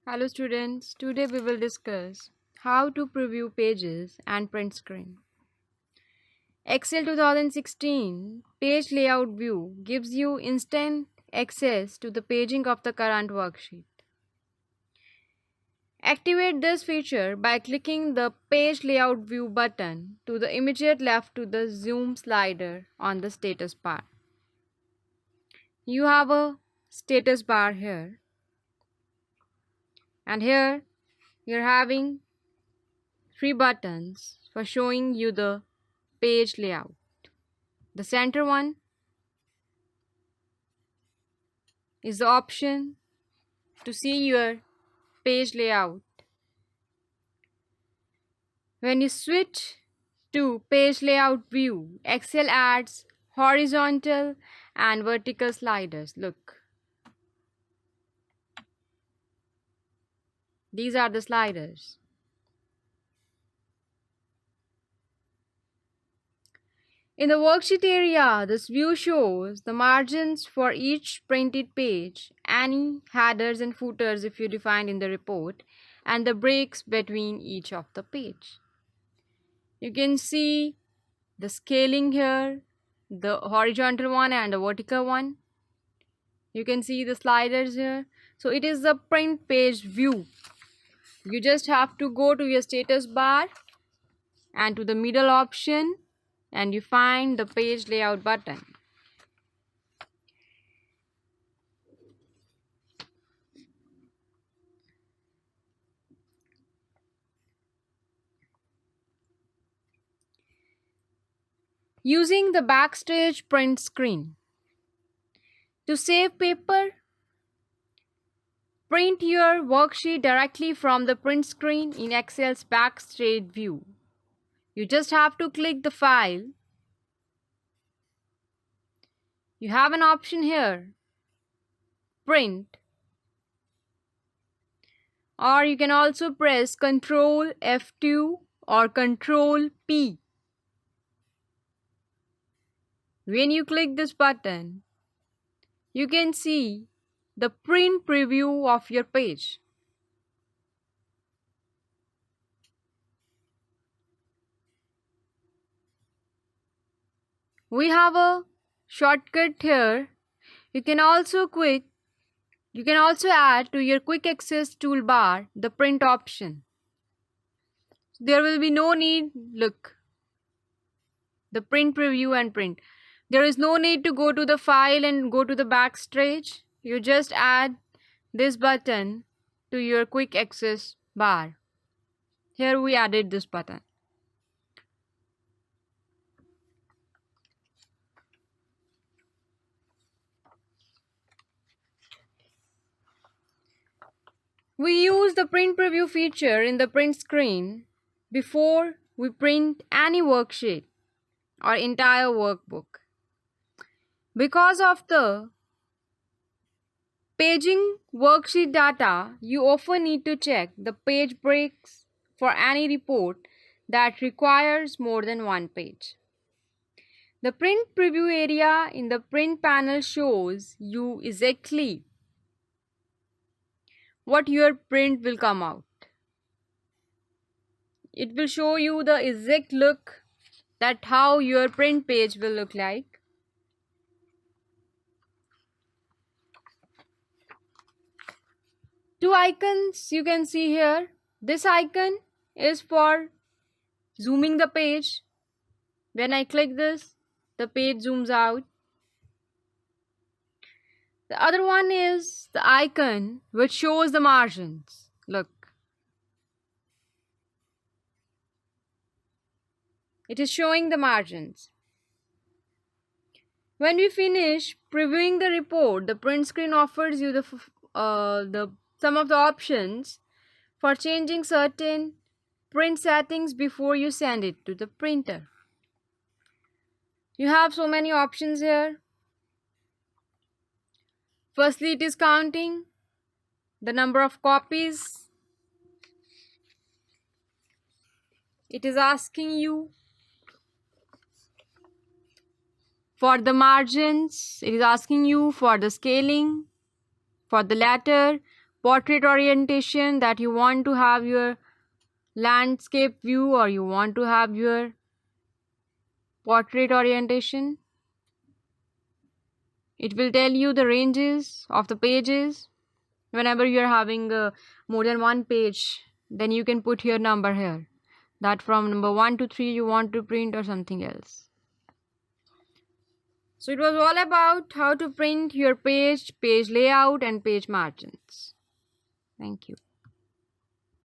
Hello students, today we will discuss how to preview pages and print screen. Excel 2016 page layout view gives you instant access to the paging of the current worksheet. Activate this feature by clicking the page layout view button to the immediate left to the zoom slider on the status bar. You have a status bar here, and here you're having three buttons for showing you the page layout. The center one is the option to see your page layout. When you switch to page layout view, Excel adds horizontal and vertical sliders. Look, these are the sliders. In the worksheet area, this view shows the margins for each printed page, any headers and footers if you defined in the report, and the breaks between each of the page. You can see the scaling here, the horizontal one and the vertical one. You can see the sliders here. So it is the print page view. You just have to go to your status bar and to the middle option, and you find the page layout button. Using the backstage print screen. To save paper, print your worksheet directly from the print screen in Excel's backstage view. You just have to click the file. You have an option here, print, or you can also press Ctrl F2 or Ctrl P. When you click this button, you can see the print preview of your page. We have a shortcut here. You can also add to your quick access toolbar the print option. There will be no need, look, the print preview and print. There is no need to go to the file and go to the backstage. You just add this button to your quick access bar. Here we added this button. We use the print preview feature in the print screen before we print any worksheet or entire workbook. Because of the paging worksheet data, you often need to check the page breaks for any report that requires more than one page. The print preview area in the print panel shows you exactly what your print will come out. It will show you the exact look that how your print page will look like. Two icons you can see here. This icon is for zooming the page. When I click this, the page zooms out. The other one is the icon which shows the margins. Look. It is showing the margins. When we finish previewing the report, the print screen offers you some of the options for changing certain print settings before you send it to the printer. You have so many options here. Firstly, it is counting the number of copies. It is asking you for the margins. It is asking you for the scaling, for the letter, portrait orientation, that you want to have your landscape view or you want to have your portrait orientation. It will tell you the ranges of the pages. Whenever you are having more than one page, then you can put your number here, that from number 1 to 3 you want to print or something else. So it was all about how to print your page layout and page margins. Thank you.